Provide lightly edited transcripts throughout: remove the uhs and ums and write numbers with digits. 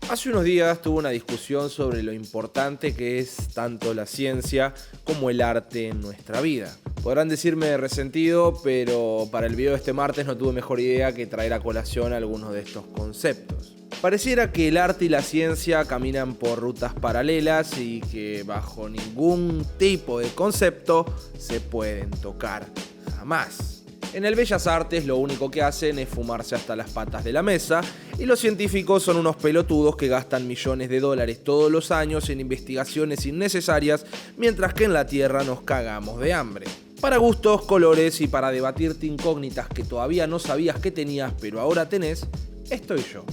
Hace unos días tuve una discusión sobre lo importante que es tanto la ciencia como el arte en nuestra vida. Podrán decirme resentido, pero para el video de este martes no tuve mejor idea que traer a colación algunos de estos conceptos. Pareciera que el arte y la ciencia caminan por rutas paralelas y que bajo ningún tipo de concepto se pueden tocar jamás. En el Bellas Artes lo único que hacen es fumarse hasta las patas de la mesa y los científicos son unos pelotudos que gastan millones de dólares todos los años en investigaciones innecesarias, mientras que en la Tierra nos cagamos de hambre. Para gustos, colores y para debatirte incógnitas que todavía no sabías que tenías pero ahora tenés, estoy yo.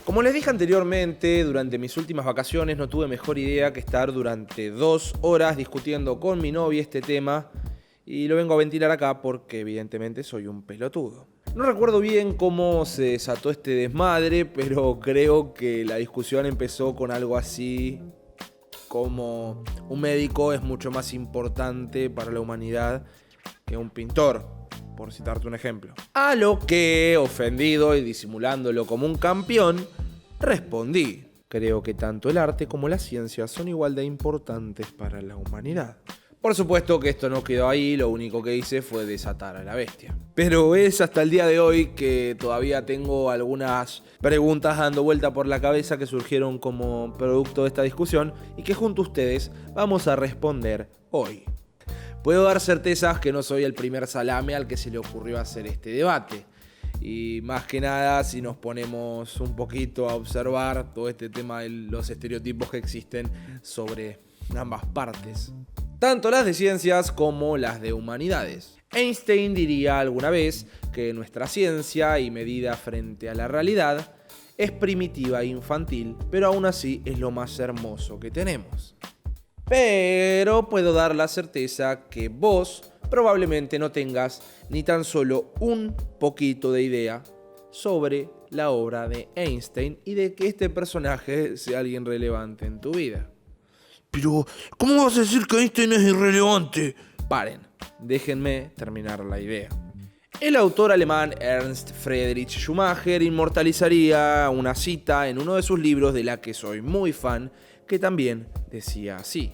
Como les dije anteriormente, durante mis últimas vacaciones no tuve mejor idea que estar durante 2 horas discutiendo con mi novia este tema y lo vengo a ventilar acá porque evidentemente soy un pelotudo. No recuerdo bien cómo se desató este desmadre, pero creo que la discusión empezó con algo así como un médico es mucho más importante para la humanidad que un pintor, por citarte un ejemplo. A lo que, ofendido y disimulándolo como un campeón, respondí: creo que tanto el arte como la ciencia son igual de importantes para la humanidad. Por supuesto que esto no quedó ahí, lo único que hice fue desatar a la bestia. Pero es hasta el día de hoy que todavía tengo algunas preguntas dando vuelta por la cabeza que surgieron como producto de esta discusión y que junto a ustedes vamos a responder hoy. Puedo dar certezas que no soy el primer salame al que se le ocurrió hacer este debate. Y más que nada, si nos ponemos un poquito a observar todo este tema de los estereotipos que existen sobre ambas partes, tanto las de ciencias como las de humanidades. Einstein diría alguna vez que nuestra ciencia y medida frente a la realidad es primitiva e infantil, pero aún así es lo más hermoso que tenemos. Pero puedo dar la certeza que vos probablemente no tengas ni tan solo un poquito de idea sobre la obra de Einstein y de que este personaje sea alguien relevante en tu vida. Pero, ¿cómo vas a decir que Einstein es irrelevante? Paren, déjenme terminar la idea. El autor alemán Ernst Friedrich Schumacher inmortalizaría una cita en uno de sus libros de la que soy muy fan, que también decía así: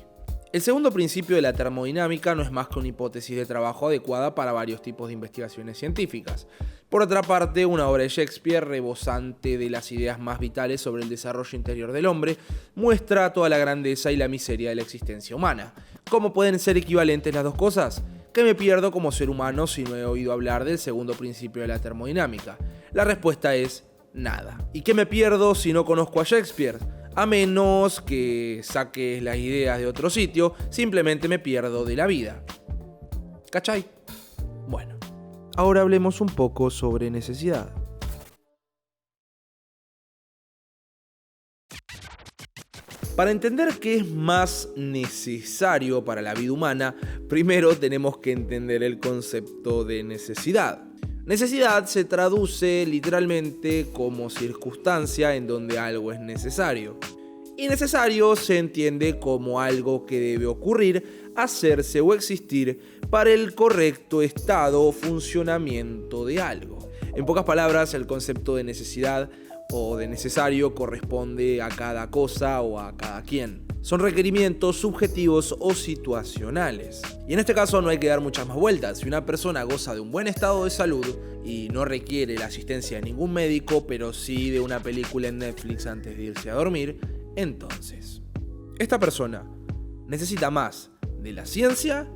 el segundo principio de la termodinámica no es más que una hipótesis de trabajo adecuada para varios tipos de investigaciones científicas. Por otra parte, una obra de Shakespeare, rebosante de las ideas más vitales sobre el desarrollo interior del hombre, muestra toda la grandeza y la miseria de la existencia humana. ¿Cómo pueden ser equivalentes las dos cosas? ¿Qué me pierdo como ser humano si no he oído hablar del segundo principio de la termodinámica? La respuesta es nada. ¿Y qué me pierdo si no conozco a Shakespeare? A menos que saques las ideas de otro sitio, simplemente me pierdo de la vida. ¿Cachai? Bueno, ahora hablemos un poco sobre necesidad. Para entender qué es más necesario para la vida humana, primero tenemos que entender el concepto de necesidad. Necesidad se traduce literalmente como circunstancia en donde algo es necesario. Y necesario se entiende como algo que debe ocurrir, hacerse o existir para el correcto estado o funcionamiento de algo. En pocas palabras, el concepto de necesidad o de necesario corresponde a cada cosa o a cada quien. Son requerimientos subjetivos o situacionales. Y en este caso no hay que dar muchas más vueltas. Si una persona goza de un buen estado de salud y no requiere la asistencia de ningún médico, pero sí de una película en Netflix antes de irse a dormir, entonces esta persona necesita más de la ciencia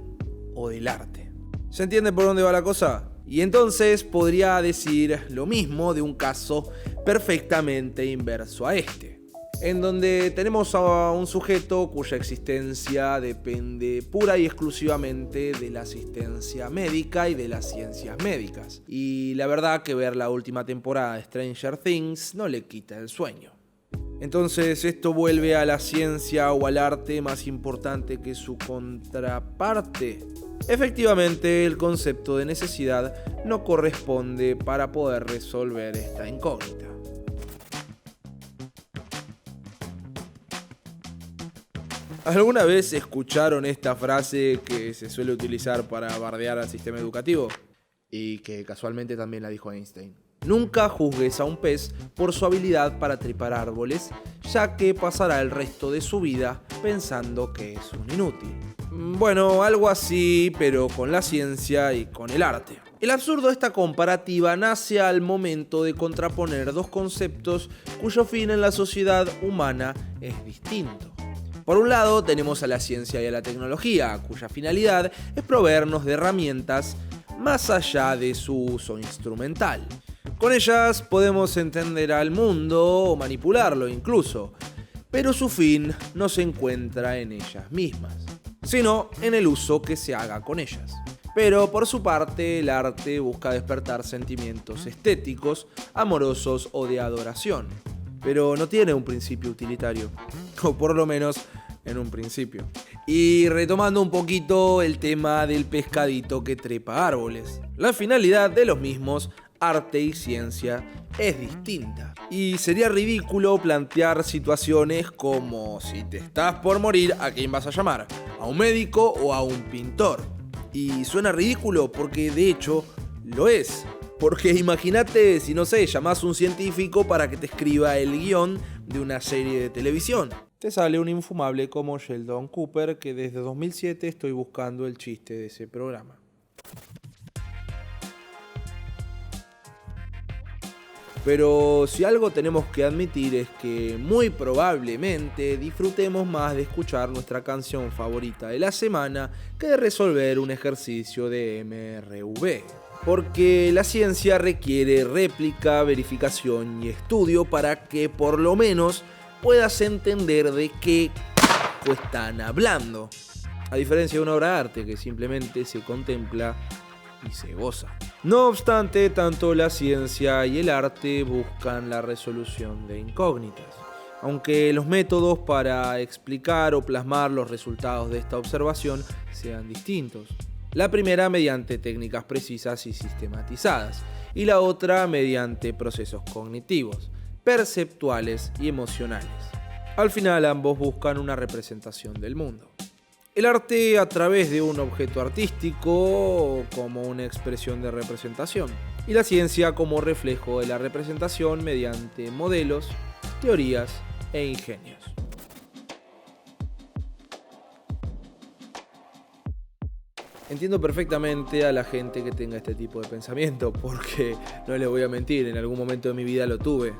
o del arte. ¿Se entiende por dónde va la cosa? Y entonces podría decir lo mismo de un caso perfectamente inverso a este, en donde tenemos a un sujeto cuya existencia depende pura y exclusivamente de la asistencia médica y de las ciencias médicas. Y la verdad que ver la última temporada de Stranger Things no le quita el sueño. Entonces esto vuelve a la ciencia o al arte más importante que su contraparte. Efectivamente, el concepto de necesidad no corresponde para poder resolver esta incógnita. ¿Alguna vez escucharon esta frase que se suele utilizar para bardear al sistema educativo? Y que casualmente también la dijo Einstein. Nunca juzgues a un pez por su habilidad para trepar árboles, ya que pasará el resto de su vida pensando que es un inútil. Bueno, algo así, pero con la ciencia y con el arte. El absurdo de esta comparativa nace al momento de contraponer dos conceptos cuyo fin en la sociedad humana es distinto. Por un lado tenemos a la ciencia y a la tecnología, cuya finalidad es proveernos de herramientas más allá de su uso instrumental. Con ellas podemos entender al mundo o manipularlo incluso, pero su fin no se encuentra en ellas mismas, sino en el uso que se haga con ellas. Pero por su parte, el arte busca despertar sentimientos estéticos, amorosos o de adoración, pero no tiene un principio utilitario, o por lo menos en un principio. Y retomando un poquito el tema del pescadito que trepa árboles, la finalidad de los mismos, arte y ciencia, es distinta. Y sería ridículo plantear situaciones como: si te estás por morir, ¿a quién vas a llamar? ¿A un médico o a un pintor? Y suena ridículo porque de hecho lo es. Porque imagínate si, no sé, llamás a un científico para que te escriba el guión de una serie de televisión. Te sale un infumable como Sheldon Cooper, que desde 2007 estoy buscando el chiste de ese programa. Pero si algo tenemos que admitir es que muy probablemente disfrutemos más de escuchar nuestra canción favorita de la semana que de resolver un ejercicio de MRV. Porque la ciencia requiere réplica, verificación y estudio para que por lo menos puedas entender de qué están hablando. A diferencia de una obra de arte que simplemente se contempla y se goza. No obstante, tanto la ciencia y el arte buscan la resolución de incógnitas, aunque los métodos para explicar o plasmar los resultados de esta observación sean distintos. La primera mediante técnicas precisas y sistematizadas, y la otra mediante procesos cognitivos, perceptuales y emocionales. Al final ambos buscan una representación del mundo. El arte a través de un objeto artístico como una expresión de representación, y la ciencia como reflejo de la representación mediante modelos, teorías e ingenios. Entiendo perfectamente a la gente que tenga este tipo de pensamiento, porque no les voy a mentir, en algún momento de mi vida lo tuve.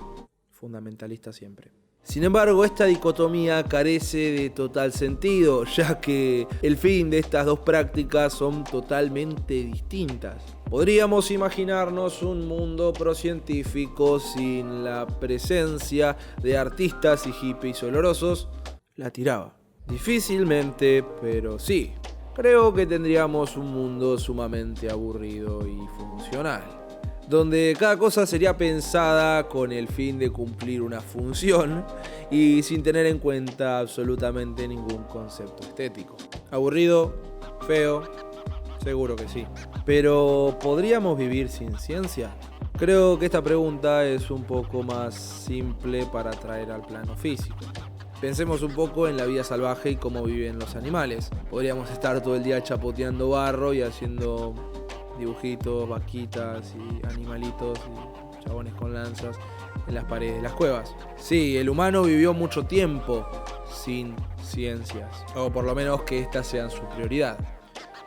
Fundamentalista siempre. Sin embargo, esta dicotomía carece de total sentido, ya que el fin de estas dos prácticas son totalmente distintas. Podríamos imaginarnos un mundo procientífico sin la presencia de artistas y hippies olorosos. La tiraba. Difícilmente, pero sí. Creo que tendríamos un mundo sumamente aburrido y funcional, donde cada cosa sería pensada con el fin de cumplir una función y sin tener en cuenta absolutamente ningún concepto estético. ¿Aburrido? ¿Feo? Seguro que sí. ¿Pero podríamos vivir sin ciencia? Creo que esta pregunta es un poco más simple para traer al plano físico. Pensemos un poco en la vida salvaje y cómo viven los animales. Podríamos estar todo el día chapoteando barro y haciendo dibujitos, vaquitas y animalitos y chabones con lanzas en las paredes de las cuevas. Sí, el humano vivió mucho tiempo sin ciencias, o por lo menos que estas sean su prioridad.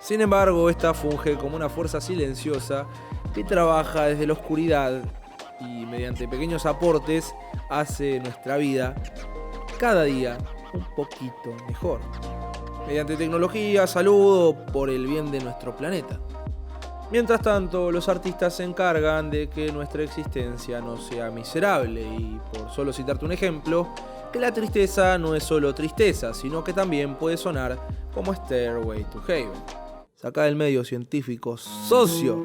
Sin embargo, esta funge como una fuerza silenciosa que trabaja desde la oscuridad y mediante pequeños aportes hace nuestra vida cada día un poquito mejor. Mediante tecnología, salud o por el bien de nuestro planeta. Mientras tanto, los artistas se encargan de que nuestra existencia no sea miserable y, por solo citarte un ejemplo, que la tristeza no es solo tristeza, sino que también puede sonar como Stairway to Heaven. Saca del medio científico, socio.